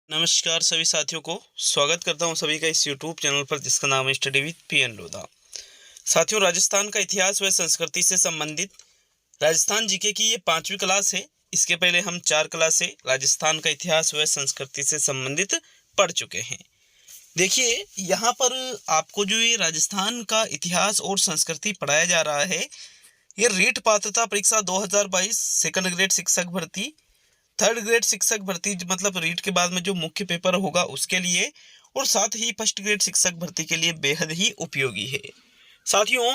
नमस्कार सभी साथियों को स्वागत करता हूं सभी का इस YouTube चैनल पर जिसका नाम है स्टडी विद पीएन लोधा। साथियों, राजस्थान का इतिहास व संस्कृति से संबंधित राजस्थान जीके की ये 5वीं क्लास है। इसके पहले हम 4 क्लासें राजस्थान का इतिहास व संस्कृति से संबंधित पढ़ चुके हैं। देखिए, यहाँ पर आपको जो ये राजस्थान का इतिहास और संस्कृति पढ़ाया जा रहा है, ये रीट पात्रता परीक्षा 2022 सेकंड ग्रेड शिक्षक भर्ती, थर्ड ग्रेड शिक्षक भर्ती मतलब रीट के बाद में जो मुख्य पेपर होगा उसके लिए, और साथ ही फर्स्ट ग्रेड शिक्षक भर्ती के लिए बेहद ही उपयोगी है। साथियों,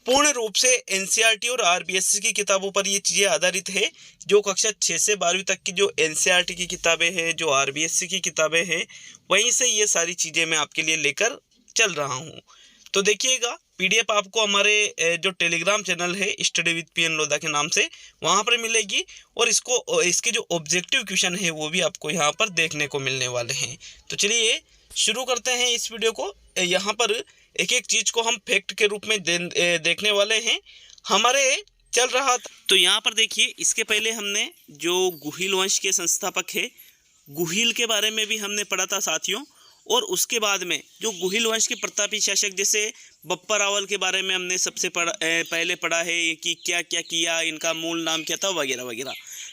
पूर्ण रूप से एनसीईआरटी और आरबीएससी की किताबों पर ये चीज़ें आधारित है। जो कक्षा 6 से 12वीं तक की जो एनसीईआरटी की किताबें हैं, जो आरबीएससी की किताबें हैं, वहीं से ये सारी चीज़ें मैं आपके लिए लेकर चल रहा हूँ। तो देखिएगा, पीडीएफ आपको हमारे जो टेलीग्राम चैनल है स्टडी विद पीएन लोधा के नाम से वहाँ पर मिलेगी, और इसके जो ऑब्जेक्टिव क्वेश्चन है वो भी आपको यहाँ पर देखने को मिलने वाले हैं। तो चलिए शुरू करते हैं इस वीडियो को। यहाँ पर एक एक चीज़ को हम फैक्ट के रूप में देखने वाले हैं। हमारे चल रहा था, तो यहाँ पर देखिए, इसके पहले हमने जो गुहिल वंश के संस्थापक है गुहिल के बारे में भी हमने पढ़ा था साथियों, और उसके बाद में जो गुहिल वंश के प्रतापी शासक जैसे बप्पा रावल के बारे में हमने सबसे पहले पढ़ा है कि क्या क्या किया, इनका मूल नाम क्या था, वगैरह वगैरह।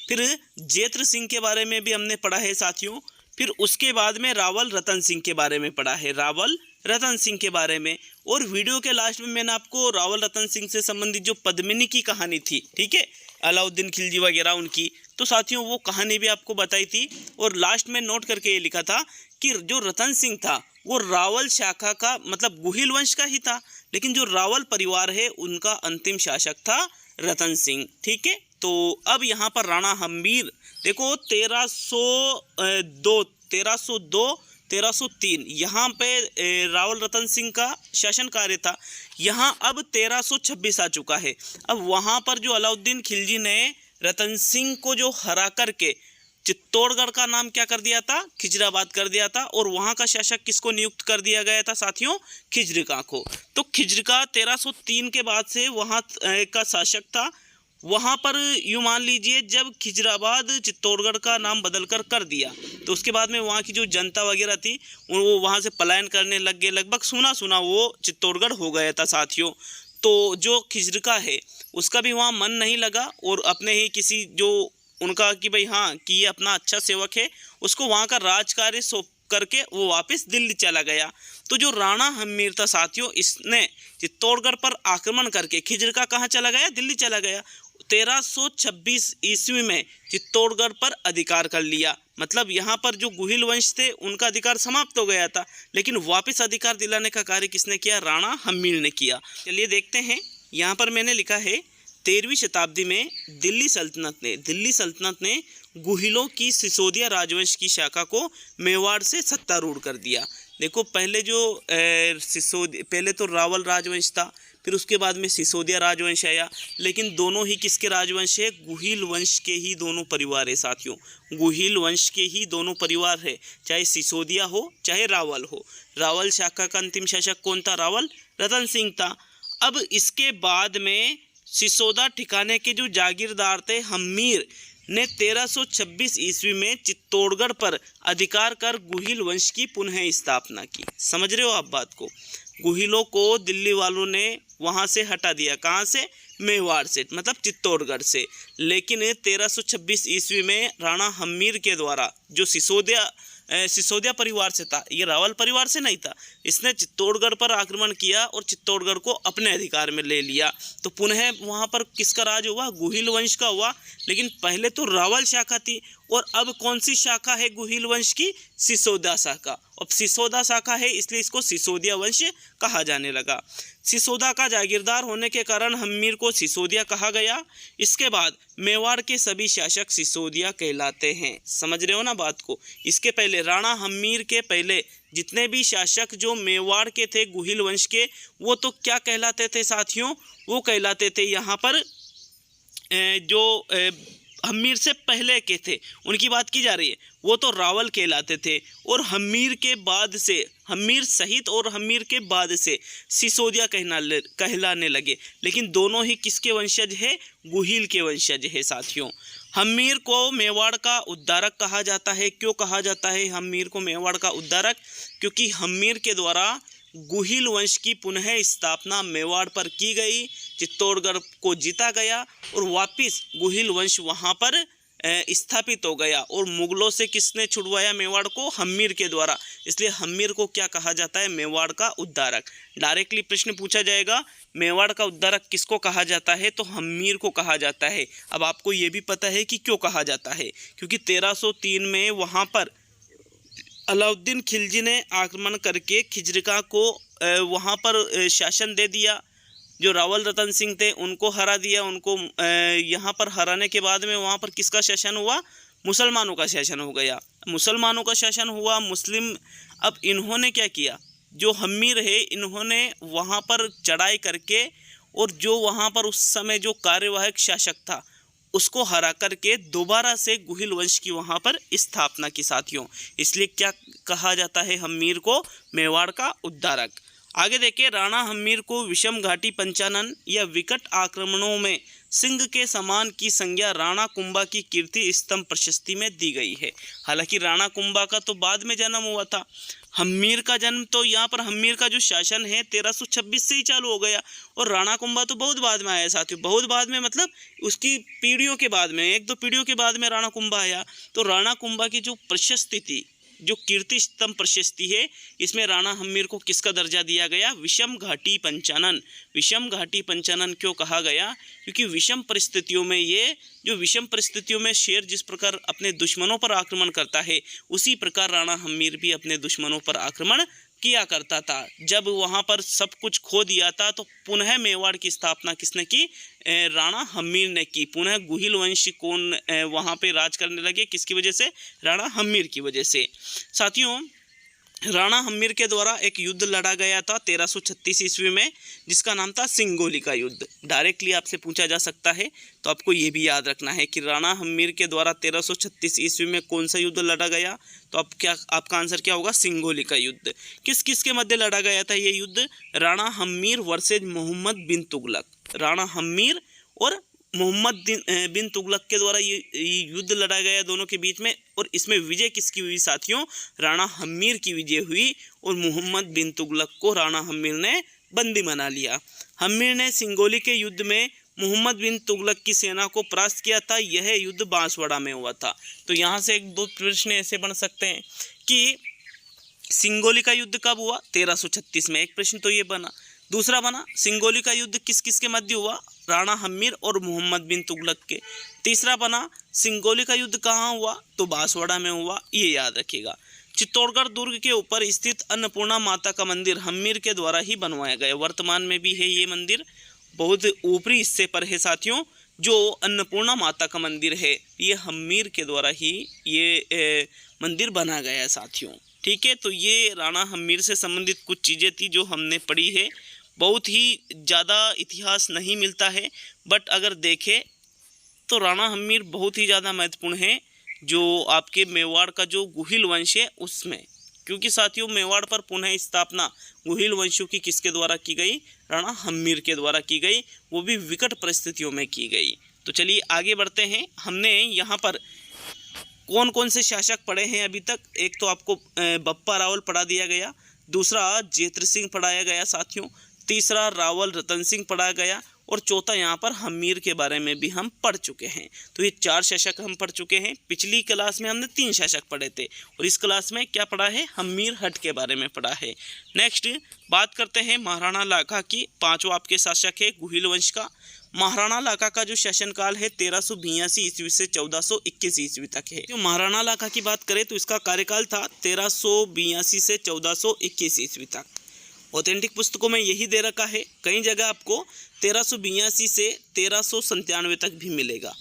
फिर जेत्र सिंह के बारे में भी हमने पढ़ा है साथियों। फिर उसके बाद में रावल रतन सिंह के बारे में पढ़ा है, रावल रतन सिंह के बारे में। और वीडियो के लास्ट में मैंने आपको रावल रतन सिंह से संबंधित जो पद्मिनी की कहानी थी, ठीक है, अलाउद्दीन खिलजी वगैरह उनकी, तो साथियों वो कहानी भी आपको बताई थी। और लास्ट में नोट करके ये लिखा था कि जो रतन सिंह था वो रावल शाखा का मतलब गुहिल वंश का ही था, लेकिन जो रावल परिवार है उनका अंतिम शासक था रतन सिंह, ठीक है। तो अब यहाँ पर राणा हम्मीर देखो 1302 1303 यहाँ पे रावल रतन सिंह का शासन कार्य था। यहाँ अब 1326 आ चुका है। अब वहाँ पर जो अलाउद्दीन खिलजी ने रतन सिंह को जो हरा करके चित्तौड़गढ़ का नाम क्या कर दिया था, खिजराबाद कर दिया था, और वहाँ का शासक किसको नियुक्त कर दिया गया था साथियों, खिजरिका को। तो खिजरिका 1303 के बाद से वहाँ का शासक था। वहाँ पर यूँ मान लीजिए जब खिजराबाद चित्तौड़गढ़ का नाम बदल कर दिया, तो उसके बाद में वहाँ की जो जनता वगैरह थी वो वहाँ से पलायन करने लग गए। लगभग सुना सुना वो चित्तौड़गढ़ हो गया था साथियों। तो जो खिजरिका है उसका भी वहाँ मन नहीं लगा, और अपने ही किसी जो उनका कि भाई हाँ कि ये अपना अच्छा सेवक है, उसको वहाँ का राजकार्य सौंप करके वो वापस दिल्ली चला गया। तो जो राणा हम्मीर था साथियों, इसने चित्तौड़गढ़ पर आक्रमण करके खिजरिका कहाँ चला गया, दिल्ली चला गया। 1326 ईस्वी में चित्तौड़गढ़ पर अधिकार कर लिया। मतलब यहाँ पर जो गुहिल वंश थे उनका अधिकार समाप्त हो गया था, लेकिन वापस अधिकार दिलाने का कार्य किसने किया, राणा हम्मीर ने किया। चलिए देखते हैं, यहाँ पर मैंने लिखा है 13वीं शताब्दी में दिल्ली सल्तनत ने गुहिलों की सिसोदिया राजवंश की शाखा को मेवाड़ से सत्तारूढ़ कर दिया। देखो, पहले जो पहले तो रावल राजवंश था, फिर उसके बाद में सिसोदिया राजवंश आया, लेकिन दोनों ही किसके राजवंश है, गुहिल वंश के ही दोनों परिवार है साथियों। गुहिल वंश के ही दोनों परिवार है, चाहे सिसोदिया हो चाहे रावल हो। रावल शाखा का अंतिम शासक कौन था, रावल रतन सिंह था। अब इसके बाद में सिसोदा ठिकाने के जो जागीरदार थे हम्मीर ने 1326 ईस्वी में चित्तौड़गढ़ पर अधिकार कर गुहिल वंश की पुनः स्थापना की। समझ रहे हो आप बात को, गुहिलों को दिल्ली वालों ने वहाँ से हटा दिया, कहाँ से, मेवाड़ से, मतलब चित्तौड़गढ़ से। लेकिन 1326 ईस्वी में राणा हम्मीर के द्वारा जो सिसोदिया परिवार से था, ये रावल परिवार से नहीं था, इसने चित्तौड़गढ़ पर आक्रमण किया और चित्तौड़गढ़ को अपने अधिकार में ले लिया। तो पुनः वहाँ पर किसका राज हुआ, गुहिल वंश का हुआ। लेकिन पहले तो रावल शाखा थी, और अब कौन सी शाखा है गुहिल वंश की, सिसोदा शाखा। अब सिसोदा शाखा है इसलिए इसको सिसोदिया वंश कहा जाने लगा। सिसोदा का जागीरदार होने के कारण हम्मीर को सिसोदिया कहा गया। इसके बाद मेवाड़ के सभी शासक सिसोदिया कहलाते हैं। समझ रहे हो ना बात को। इसके पहले राणा हम्मीर के पहले जितने भी शासक जो मेवाड़ के थे गुहिल वंश के, वो तो क्या कहलाते थे साथियों, वो कहलाते थे यहाँ पर जो हम्मीर से पहले के थे उनकी बात की जा रही है, वो तो रावल कहलाते थे। और हम्मीर के बाद से, हम्मीर सहित और हम्मीर के बाद से सिसोदिया कहलाने लगे। लेकिन दोनों ही किसके वंशज है, गुहिल के वंशज है साथियों। हम्मीर को मेवाड़ का उद्धारक कहा जाता है। क्यों कहा जाता है हम्मीर को मेवाड़ का उद्धारक? क्योंकि हम्मीर के द्वारा गुहिल वंश की पुनः स्थापना मेवाड़ पर की गई, चित्तौड़गढ़ को जीता गया और वापिस गुहिल वंश वहाँ पर स्थापित हो गया। और मुगलों से किसने छुड़वाया मेवाड़ को? हम्मीर के द्वारा। इसलिए हम्मीर को क्या कहा जाता है? मेवाड़ का उद्धारक। डायरेक्टली प्रश्न पूछा जाएगा मेवाड़ का उद्धारक किसको कहा जाता है, तो हम्मीर को कहा जाता है। अब आपको ये भी पता है कि क्यों कहा जाता है, क्योंकि 1303 में वहाँ पर अलाउद्दीन खिलजी ने आक्रमण करके खिजरिका को वहाँ पर शासन दे दिया। जो रावल रतन सिंह थे उनको हरा दिया। उनको यहाँ पर हराने के बाद में वहाँ पर किसका शासन हुआ? मुसलमानों का शासन हो गया। मुसलमानों का शासन हुआ, मुस्लिम। अब इन्होंने क्या किया? जो हम्मीर है इन्होंने वहाँ पर चढ़ाई करके और जो वहाँ पर उस समय जो कार्यवाहक शासक था उसको हरा करके दोबारा से गुहिल वंश की वहाँ पर स्थापना की साथियों। इसलिए क्या कहा जाता है हम्मीर को? मेवाड़ का उद्धारक। आगे देखिए, राणा हम्मीर को विषम घाटी पंचानन या विकट आक्रमणों में सिंह के समान की संज्ञा राणा कुंभा की कीर्ति स्तंभ प्रशस्ति में दी गई है। हालांकि राणा कुंभा का तो बाद में जन्म हुआ था, हम्मीर का जन्म तो यहाँ पर हम्मीर का जो शासन है 1326 से ही चालू हो गया और राणा कुंभा तो बहुत बाद में आया साथियों। बहुत बाद में मतलब उसकी पीढ़ियों के बाद में, 1-2 पीढ़ियों के बाद में राणा कुंभा आया। तो राणा कुंभा की जो प्रशस्ति थी, जो कीर्ति स्तंभ प्रशस्ति है, इसमें राणा हम्मीर को किसका दर्जा दिया गया? विषम घाटी पंचानन। विषम घाटी पंचानन क्यों कहा गया? क्योंकि विषम परिस्थितियों में जो विषम परिस्थितियों में शेर जिस प्रकार अपने दुश्मनों पर आक्रमण करता है, उसी प्रकार राणा हम्मीर भी अपने दुश्मनों पर आक्रमण किया करता था। जब वहाँ पर सब कुछ खो दिया था तो पुनः मेवाड़ की स्थापना किसने की? राणा हम्मीर ने की। पुनः गुहिल वंश कौन वहाँ पे राज करने लगे? किसकी वजह से? राणा हम्मीर की वजह से। साथियों, राणा हम्मीर के द्वारा एक युद्ध लड़ा गया था 1336 ईस्वी में, जिसका नाम था सिंगोली का युद्ध। डायरेक्टली आपसे पूछा जा सकता है, तो आपको ये भी याद रखना है कि राणा हम्मीर के द्वारा 1336 ईस्वी में कौन सा युद्ध लड़ा गया? तो आपका आंसर क्या होगा? सिंगोली का युद्ध। किस किस के मध्य लड़ा गया था ये युद्ध? राणा हम्मीर वर्सेज मोहम्मद बिन तुगलक। राणा हम्मीर और मोहम्मद बिन तुगलक के द्वारा ये युद्ध लड़ा गया दोनों के बीच में। और इसमें विजय किसकी हुई साथियों? राणा हम्मीर की विजय हुई और मोहम्मद बिन तुगलक को राणा हम्मीर ने बंदी बना लिया। हम्मीर ने सिंगोली के युद्ध में मोहम्मद बिन तुगलक की सेना को परास्त किया था। यह युद्ध बांसवाड़ा में हुआ था। तो यहाँ से 1-2 प्रश्न ऐसे बन सकते हैं कि सिंगोली का युद्ध कब हुआ? 1336 में। एक प्रश्न तो ये बना। दूसरा बना, सिंगोली का युद्ध किस किस के मध्य हुआ? राणा हम्मीर और मोहम्मद बिन तुगलक के। तीसरा बना, सिंगोली का युद्ध कहाँ हुआ? तो बांसवाड़ा में हुआ। ये याद रखिएगा। चित्तौड़गढ़ दुर्ग के ऊपर स्थित अन्नपूर्णा माता का मंदिर हम्मीर के द्वारा ही बनवाया गया। वर्तमान में भी है ये मंदिर, बहुत ऊपरी हिस्से पर है साथियों। जो अन्नपूर्णा माता का मंदिर है ये हम्मीर के द्वारा ही ये मंदिर बना गया है साथियों। ठीक है, तो ये राणा हम्मीर से संबंधित कुछ चीज़ें थी जो हमने पढ़ी है। बहुत ही ज़्यादा इतिहास नहीं मिलता है, बट अगर देखें तो राणा हम्मीर बहुत ही ज़्यादा महत्वपूर्ण है जो आपके मेवाड़ का जो गुहिल वंश है उसमें। क्योंकि साथियों मेवाड़ पर पुनः स्थापना गुहिल वंशों की किसके द्वारा की गई? राणा हम्मीर के द्वारा की गई, वो भी विकट परिस्थितियों में की गई। तो चलिए आगे बढ़ते हैं। हमने यहाँ पर कौन कौन से शासक पढ़े हैं अभी तक? एक तो आपको बप्पा रावल पढ़ा दिया गया, दूसरा जेत्र सिंह पढ़ाया गया साथियों, तीसरा रावल रतन सिंह पढ़ा गया और चौथा यहाँ पर हम्मीर के बारे में भी हम पढ़ चुके हैं। तो ये 4 शासक हम पढ़ चुके हैं। पिछली क्लास में हमने 3 शासक पढ़े थे और इस क्लास में क्या पढ़ा है? हम्मीर हट के बारे में पढ़ा है। नेक्स्ट बात करते हैं महाराणा लाखा की। 5वां आपके शासक है गुहिल वंश का। महाराणा लाखा का जो शासनकाल है 1382 ईस्वी से 1421 ईस्वी तक है। जो महाराणा लाखा की बात करें तो इसका कार्यकाल था 1382 से 1421 ईस्वी तक। ऑथेंटिक पुस्तकों में यही दे रखा है। कई जगह आपको 1382 से 1397 तक भी मिलेगा।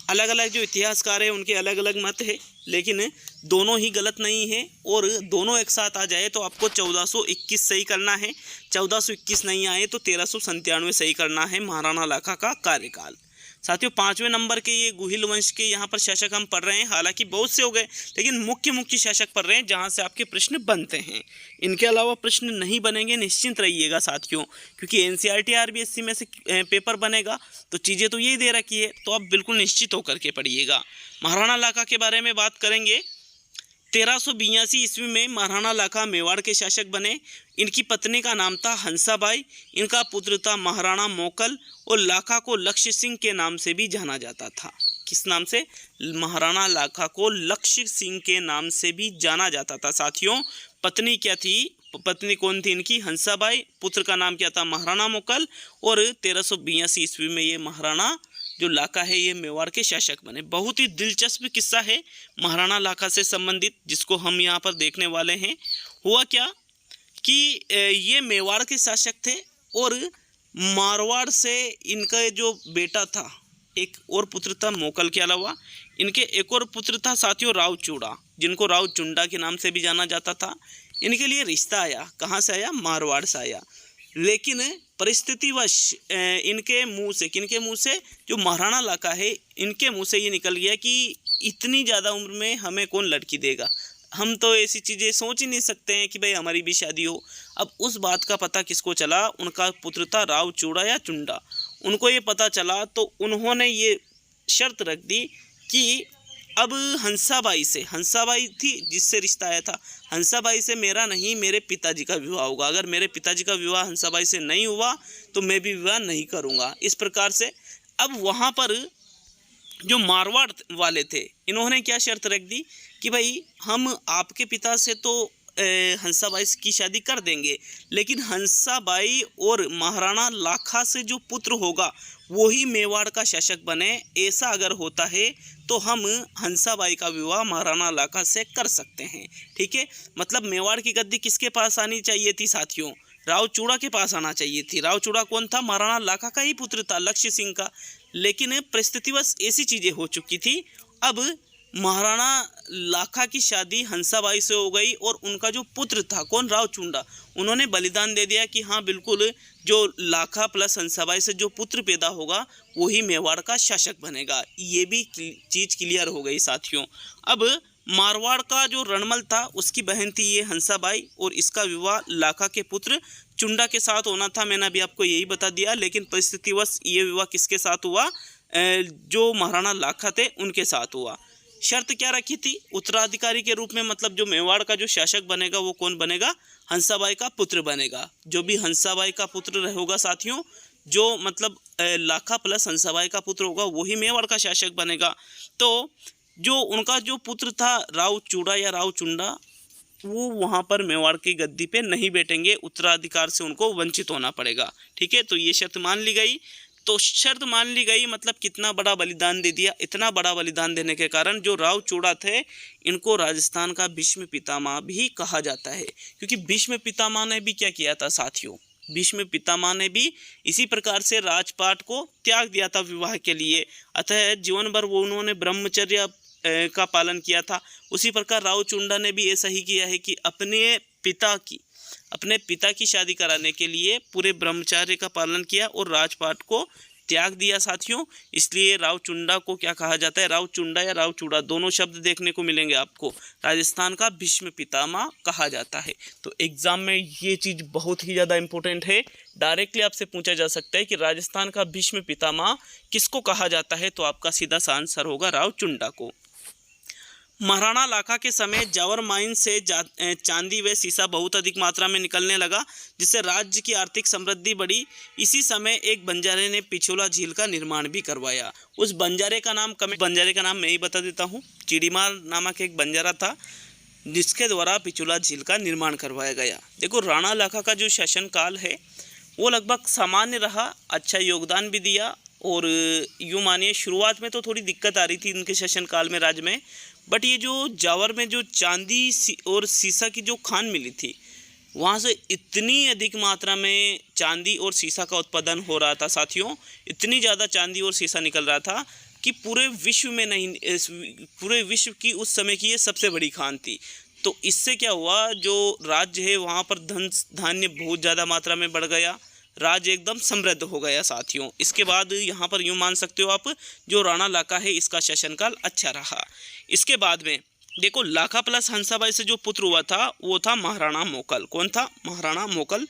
अलग अलग जो इतिहासकार हैं उनके अलग अलग मत है, लेकिन दोनों ही गलत नहीं है और दोनों एक साथ आ जाए तो आपको 1421 सही करना है। 1421 नहीं आए तो 1397 सही करना है महाराणा लाखा का कार्यकाल। साथियों 5वें नंबर के ये गुहिल वंश के यहाँ पर शासक हम पढ़ रहे हैं। हालांकि बहुत से हो गए, लेकिन मुख्य मुख्य शासक पढ़ रहे हैं जहाँ से आपके प्रश्न बनते हैं। इनके अलावा प्रश्न नहीं बनेंगे, निश्चिंत रहिएगा साथियों, क्योंकि एनसीईआरटी आरबीएससी में से पेपर बनेगा तो चीज़ें तो यही दे रखी है, तो आप बिल्कुल निश्चित होकर के पढ़िएगा। महाराणा लाखा के बारे में बात करेंगे। 1382 ईस्वी में महाराणा लाखा मेवाड़ के शासक बने। इनकी पत्नी का नाम था हंसाबाई, इनका पुत्र था महाराणा मोकल, और लाखा को लक्ष्य सिंह के नाम से भी जाना जाता था। किस नाम से? महाराणा लाखा को लक्ष्य सिंह के नाम से भी जाना जाता था। साथियों पत्नी क्या थी? पत्नी कौन थी इनकी? हंसाबाई। पुत्र का नाम क्या था? महाराणा मोकल। और 1382 ईस्वी में ये महाराणा जो लाखा है ये मेवाड़ के शासक बने। बहुत ही दिलचस्प किस्सा है महाराणा लाखा से संबंधित, जिसको हम यहाँ पर देखने वाले हैं। हुआ क्या कि ये मेवाड़ के शासक थे और मारवाड़ से इनका जो बेटा था, एक और पुत्र था मोकल के अलावा, इनके एक और पुत्र था साथियों रावचूड़ा, जिनको रावचुंडा के नाम से भी जाना जाता था। इनके लिए रिश्ता आया। कहाँ से आया? मारवाड़ से आया। लेकिन परिस्थितिवश इनके मुंह से, किनके मुंह से? जो महाराणा लाखा है इनके मुंह से ये निकल गया कि इतनी ज़्यादा उम्र में हमें कौन लड़की देगा, हम तो ऐसी चीज़ें सोच ही नहीं सकते हैं कि भाई हमारी भी शादी हो। अब उस बात का पता किसको चला? उनका पुत्र था रावचूड़ा या चुंडा, उनको ये पता चला तो उन्होंने ये शर्त रख दी कि अब हंसाबाई से, हंसाबाई थी जिससे रिश्ता आया था, हंसाबाई से मेरा नहीं मेरे पिताजी का विवाह होगा। अगर मेरे पिताजी का विवाह हंसाबाई से नहीं हुआ तो मैं भी विवाह नहीं करूँगा। इस प्रकार से अब वहाँ पर जो मारवाड़ वाले थे इन्होंने क्या शर्त रख दी कि भाई हम आपके पिता से तो हंसाबाई की शादी कर देंगे, लेकिन हंसाबाई और महाराणा लाखा से जो पुत्र होगा वही मेवाड़ का शासक बने। ऐसा अगर होता है तो हम हंसाबाई का विवाह महाराणा लाखा से कर सकते हैं। ठीक है, मतलब मेवाड़ की गद्दी किसके पास आनी चाहिए थी साथियों? रावचूड़ा के पास आना चाहिए थी। रावचूड़ा कौन था? महाराणा लाखा का ही पुत्र था, लक्ष्य सिंह का। लेकिन परिस्थितिवश ऐसी चीज़ें हो चुकी थी, अब महाराणा लाखा की शादी हंसाबाई से हो गई और उनका जो पुत्र था कौन? रावचुंडा, उन्होंने बलिदान दे दिया कि हाँ बिल्कुल जो लाखा प्लस हंसाबाई से जो पुत्र पैदा होगा वही मेवाड़ का शासक बनेगा। ये भी चीज़ क्लियर हो गई साथियों। अब मारवाड़ का जो रणमल था उसकी बहन थी ये हंसाबाई, और इसका विवाह लाखा के पुत्र चुंडा के साथ होना था। मैंने अभी आपको यही बता दिया, लेकिन परिस्थितिवश ये विवाह किसके साथ हुआ? जो महाराणा लाखा थे उनके साथ हुआ। शर्त क्या रखी थी? उत्तराधिकारी के रूप में, मतलब जो मेवाड़ का जो शासक बनेगा वो कौन बनेगा? हंसाबाई का पुत्र बनेगा। जो भी हंसाबाई का पुत्र होगा साथियों, जो मतलब लाखा प्लस हंसाबाई का पुत्र होगा वही मेवाड़ का शासक बनेगा। तो जो उनका जो पुत्र था रावचूड़ा या रावचुंडा, वो वहाँ पर मेवाड़ की गद्दी पे नहीं बैठेंगे, उत्तराधिकार से उनको वंचित होना पड़ेगा। ठीक है, तो ये शर्त मान ली गई। तो शर्त मान ली गई मतलब कितना बड़ा बलिदान दे दिया। इतना बड़ा बलिदान देने के कारण जो रावचूड़ा थे इनको राजस्थान का भीष्म पितामह भी कहा जाता है, क्योंकि भीष्म पितामह ने भी क्या किया था साथियों? भीष्म पितामह ने भी इसी प्रकार से राजपाट को त्याग दिया था विवाह के लिए। अतः जीवन भर वो उन्होंने ब्रह्मचर्य का पालन किया था। उसी प्रकार रावचुंडा ने भी ऐसा ही किया है कि अपने पिता की शादी कराने के लिए पूरे ब्रह्मचर्य का पालन किया और राजपाट को त्याग दिया साथियों। इसलिए रावचुंडा को क्या कहा जाता है? रावचुंडा या रावचूड़ा दोनों शब्द देखने को मिलेंगे आपको। राजस्थान का भीष्म पितामह कहा जाता है। तो एग्जाम में ये चीज़ बहुत ही ज़्यादा इंपॉर्टेंट है। डायरेक्टली आपसे पूछा जा सकता है कि राजस्थान का भीष्म पितामह किसको कहा जाता है, तो आपका सीधा सा आंसर होगा रावचुंडा को। महाराणा लाखा के समय जावर माइन से चांदी व सीसा बहुत अधिक मात्रा में निकलने लगा, जिससे राज्य की आर्थिक समृद्धि बढ़ी। इसी समय एक बंजारे ने पिछोला झील का निर्माण भी करवाया। उस बंजारे का नाम मैं ही बता देता हूँ। चिड़ीमार नामक एक बंजारा था जिसके द्वारा पिछोला झील का निर्माण करवाया गया। देखो राणा लाखा का जो शासनकाल है वो लगभग सामान्य रहा, अच्छा योगदान भी दिया। और यूँ मानिए शुरुआत में तो थोड़ी दिक्कत आ रही थी उनके शासनकाल में राज्य में, बट ये जो जावर में जो चांदी और सीसा की जो खान मिली थी वहाँ से इतनी अधिक मात्रा में चांदी और सीसा का उत्पादन हो रहा था साथियों, इतनी ज़्यादा चांदी और सीसा निकल रहा था कि पूरे विश्व में नहीं, पूरे विश्व की उस समय की ये सबसे बड़ी खान थी। तो इससे क्या हुआ, जो राज्य है वहाँ पर धन धान्य बहुत ज़्यादा मात्रा में बढ़ गया, राज्य एकदम समृद्ध हो गया साथियों। इसके बाद यहाँ पर यूँ मान सकते हो आप, जो राणा लाखा है इसका शासनकाल अच्छा रहा। इसके बाद में देखो, लाखा प्लस हंसाबाई से जो पुत्र हुआ था वो था महाराणा मोकल। कौन था? महाराणा मोकल,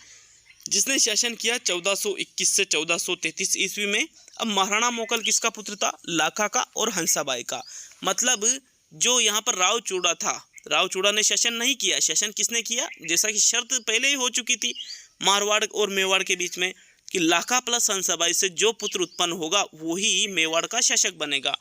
जिसने शासन किया 1421 से 1433 ईस्वी में। अब महाराणा मोकल किसका पुत्र था? लाखा का और हंसाबाई का। मतलब जो यहाँ पर राव चूड़ा था, राव चूड़ा ने शासन नहीं किया। शासन किसने किया? जैसा कि शर्त पहले ही हो चुकी थी मारवाड़ और मेवाड़ के बीच में कि लाखा प्लस हंसाबाई से जो पुत्र उत्पन्न होगा वही मेवाड़ का शासक बनेगा।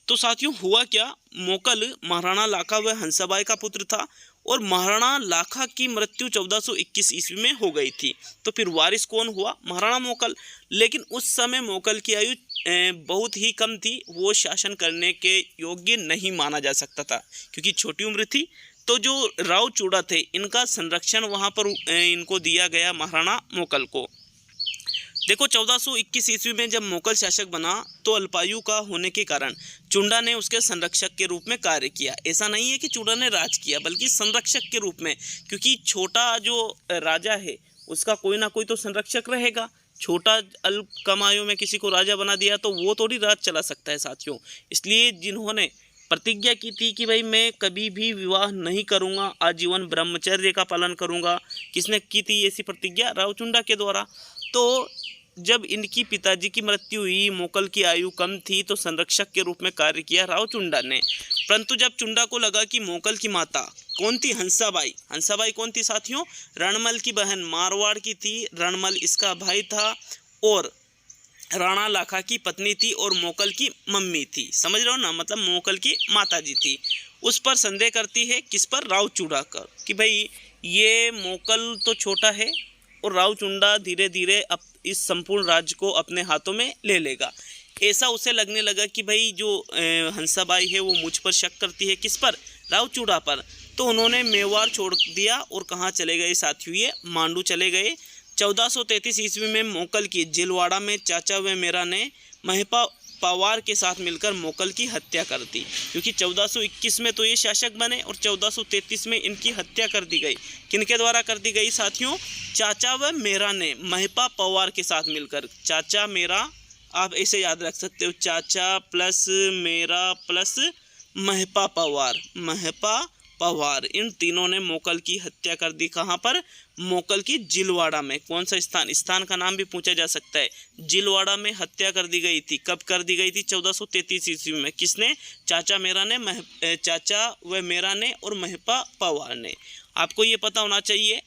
तो साथियों हुआ क्या, मोकल महाराणा लाखा व हंसाबाई का पुत्र था और महाराणा लाखा की मृत्यु 1421 ईस्वी में हो गई थी। तो फिर वारिस कौन हुआ? महाराणा मोकल। लेकिन उस समय मोकल की आयु बहुत ही कम थी, वो शासन करने के योग्य नहीं माना जा सकता था क्योंकि छोटी उम्र थी। तो जो राव चूड़ा थे इनका संरक्षण वहाँ पर इनको दिया गया महाराणा मोकल को। देखो 1421 ईस्वी में जब मोकल शासक बना तो अल्पायु का होने के कारण चुंडा ने उसके संरक्षक के रूप में कार्य किया। ऐसा नहीं है कि चुंडा ने राज किया, बल्कि संरक्षक के रूप में, क्योंकि छोटा जो राजा है उसका कोई ना कोई तो संरक्षक रहेगा। छोटा अल्प कम आयु में किसी को राजा बना दिया तो वो थोड़ी राज चला सकता है साथियों। इसलिए जिन्होंने प्रतिज्ञा की थी कि भाई मैं कभी भी विवाह नहीं करूंगा, आजीवन ब्रह्मचर्य का पालन करूंगा, किसने की थी ऐसी प्रतिज्ञा? राव चुंडा के द्वारा। तो जब इनकी पिताजी की मृत्यु हुई, मोकल की आयु कम थी, तो संरक्षक के रूप में कार्य किया राव चुंडा ने। परंतु जब चुंडा को लगा कि मोकल की माता कौन थी? हंसाबाई। हंसाबाई कौन थी साथियों? रणमल की बहन, मारवाड़ की थी। रणमल इसका भाई था और राणा लाखा की पत्नी थी और मोकल की मम्मी थी। समझ रहे हो ना, मतलब मोकल की माताजी थी। उस पर संदेह करती है, किस पर? राव चुंडा कर, कि भाई ये मोकल तो छोटा है और राव चुंडा धीरे धीरे अब इस संपूर्ण राज्य को अपने हाथों में ले लेगा। ऐसा उसे लगने लगा कि भाई जो हंसाबाई है वो मुझ पर शक करती है। किस पर? राव चूड़ा पर। तो उन्होंने मेवाड़ छोड़ दिया और कहाँ चले गए साथियों? ये मांडू चले गए। 1433 ईस्वी में मोकल की जिलवाड़ा में चाचा व मेरा ने महिपा पवार के साथ मिलकर मोकल की हत्या कर दी, क्योंकि 1421 में तो ये शासक बने और 1433 में इनकी हत्या कर दी गई। किनके द्वारा कर दी गई साथियों? चाचा व मेरा ने महिपा पवार के साथ मिलकर। चाचा मेरा आप ऐसे याद रख सकते हो, चाचा प्लस मेरा प्लस महिपा पवार, महिपा पवार, इन तीनों ने मोकल की हत्या कर दी। कहाँ पर? मोकल की जिलवाड़ा में। कौन सा स्थान? स्थान का नाम भी पूछा जा सकता है। जिलवाड़ा में हत्या कर दी गई थी। कब कर दी गई थी? 1433 ईस्वी में। किसने? चाचा व मेरा ने और महिपा पवार ने। आपको ये पता होना चाहिए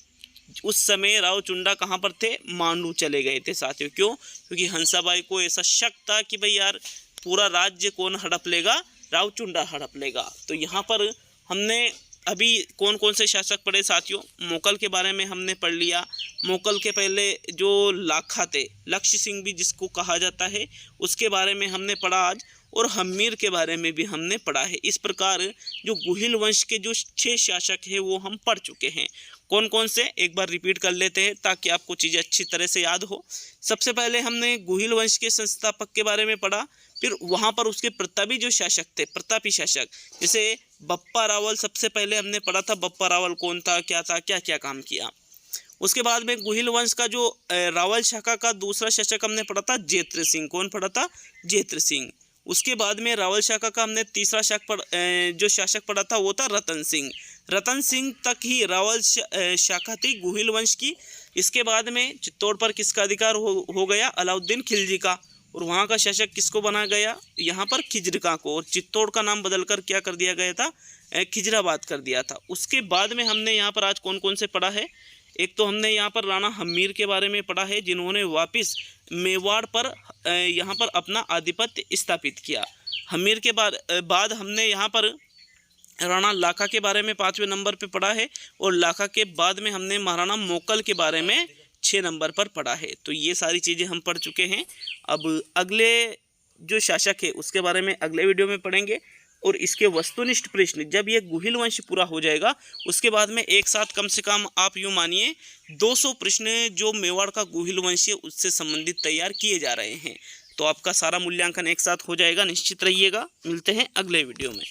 उस समय राव चुंडा कहाँ पर थे? मांडू चले गए थे साथियों। क्यों? क्योंकि हंसाबाई को ऐसा शक था कि भाई यार पूरा राज्य कौन हड़प लेगा? राव चुंडा हड़प लेगा। तो यहाँ पर हमने अभी कौन कौन से शासक पढ़े साथियों? मोकल के बारे में हमने पढ़ लिया। मोकल के पहले जो लाखा थे, लक्ष्य सिंह भी जिसको कहा जाता है, उसके बारे में हमने पढ़ा आज, और हम्मीर के बारे में भी हमने पढ़ा है। इस प्रकार जो गुहिल वंश के जो 6 शासक हैं वो हम पढ़ चुके हैं। कौन कौन से एक बार रिपीट कर लेते हैं ताकि आपको चीज़ें अच्छी तरह से याद हो। सबसे पहले हमने गुहिल वंश के संस्थापक के बारे में पढ़ा, फिर वहाँ पर उसके प्रतापी जो शासक थे, प्रतापी शासक, जैसे बप्पा रावल सबसे पहले हमने पढ़ा था। बप्पा रावल कौन था, क्या क्या काम किया। उसके बाद में गुहिल वंश का जो रावल शाखा का दूसरा शासक हमने पढ़ा था जेत्र सिंह। कौन पढ़ा था? जेत्र सिंह। उसके बाद में रावल शाखा का हमने तीसरा जो शासक पढ़ा था वो था रतन सिंह। रतन सिंह तक ही रावल शाखा थी गुहिल वंश की। इसके बाद में चित्तौड़ पर किसका अधिकार हो गया? अलाउद्दीन खिलजी का। और वहाँ का शासक किसको बना गया? यहाँ पर खिजरका को। और चित्तौड़ का नाम बदलकर क्या कर दिया गया था? खिजराबाद कर दिया था। उसके बाद में हमने यहाँ पर आज कौन कौन से पढ़ा है? एक तो हमने यहाँ पर राणा हम्मीर के बारे में पढ़ा है, जिन्होंने वापस मेवाड़ पर यहाँ पर अपना आधिपत्य स्थापित किया। हम्मीर के बाद हमने यहाँ पर राणा लाखा के बारे में 5वें नंबर पे पढ़ा है, और लाखा के बाद में हमने महाराणा मोकल के बारे में 6 नंबर पर पढ़ा है। तो ये सारी चीज़ें हम पढ़ चुके हैं। अब अगले जो शासक है उसके बारे में अगले वीडियो में पढ़ेंगे, और इसके वस्तुनिष्ठ प्रश्न जब ये गुहिल वंश पूरा हो जाएगा उसके बाद में एक साथ कम से कम आप यूँ मानिए 200 प्रश्न जो मेवाड़ का गुहिल वंश है उससे संबंधित तैयार किए जा रहे हैं। तो आपका सारा मूल्यांकन एक साथ हो जाएगा, निश्चित रहिएगा। मिलते हैं अगले वीडियो में।